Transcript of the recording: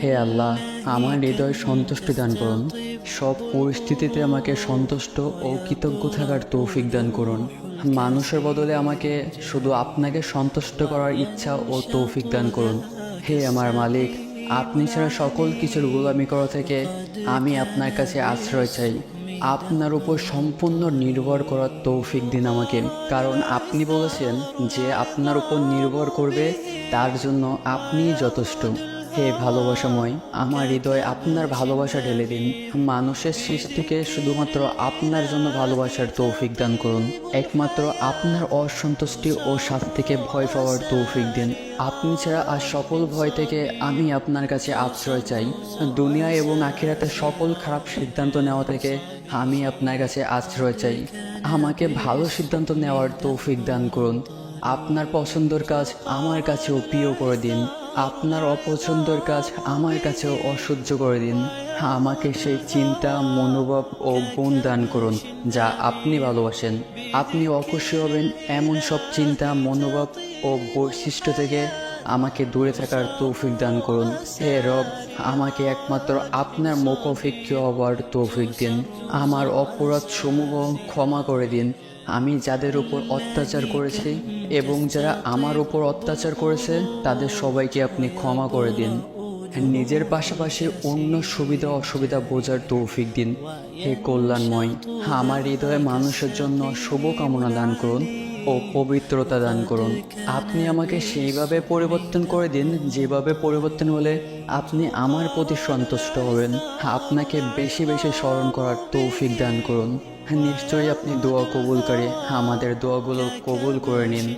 হে আল্লাহ, আমার হৃদয় সন্তুষ্টি দান করুন। সব পরিস্থিতিতে আমাকে সন্তুষ্ট ও কৃতজ্ঞ থাকার তৌফিক দান করুন। মানুষের বদলে আমাকে শুধু আপনাকে সন্তুষ্ট করার ইচ্ছা ও তৌফিক দান করুন। হে আমার মালিক, আপনি ছাড়া সকল কিছুর গোলামি করা থেকে আমি আপনার কাছে আশ্রয় চাই। আপনার উপর সম্পূর্ণ নির্ভর করার তৌফিক দিন আমাকে, কারণ আপনি বলেছেন যে আপনার উপর নির্ভর করবে তার জন্য আপনিই যথেষ্ট। হে ভালোবাসাময়, আমার হৃদয়ে আপনার ভালোবাসা ঢেলে দিন। মানুষের সৃষ্টিকে শুধুমাত্র আপনার জন্য ভালোবাসার তৌফিক দান করুন। একমাত্র আপনার অসন্তুষ্টি ও শাস্তিকে ভয় পাওয়ার তৌফিক দিন। আপনি ছাড়া আর সকল ভয় থেকে আমি আপনার কাছে আশ্রয় চাই। দুনিয়া এবং আখিরাতে সকল খারাপ সিদ্ধান্ত নেওয়া থেকে আমি আপনার কাছে আশ্রয় চাই। আমাকে ভালো সিদ্ধান্ত নেওয়ার তৌফিক দান করুন। আপনার পছন্দের কাজ আমার কাছেও প্রিয় করে দিন। আপনার অপছন্দের কাজ আমার কাছেও অসহ্য করে দিন। আমাকে সেই চিন্তা, মনোভাব ও গুণ দান করুন যা আপনি ভালোবাসেন। আপনি অখুশি হবেন এমন সব চিন্তা, মনোভাব ও বৈশিষ্ট্য থেকে আমাকে দূরে থাকার তৌফিক দান করুন। হে রব, আমাকে একমাত্র আপনার মুখাপেক্ষী হওয়ার তৌফিক দিন। আমার অপরাধ সমূহ ক্ষমা করে দিন। আমি যাদের উপর অত্যাচার করেছি এবং যারা আমার উপর অত্যাচার করেছে তাদের সবাইকে আপনি ক্ষমা করে দিন। নিজের পাশাপাশি অন্য সুবিধা অসুবিধা বোঝার তৌফিক দিন। হে কল্যাণময়, আমার হৃদয়ে মানুষের জন্য শুভকামনা দান করুন ও পবিত্রতা দান করুন। আপনি আমাকে সেইভাবে পরিবর্তন করে দিন যেভাবে পরিবর্তন হলে আপনি আমার প্রতি সন্তুষ্ট হবেন। আপনাকে বেশি বেশি স্মরণ করার তৌফিক দান করুন। নিশ্চয়ই আপনি দোয়া কবুলকারী, আমাদের দোয়াগুলো কবুল করে নিন।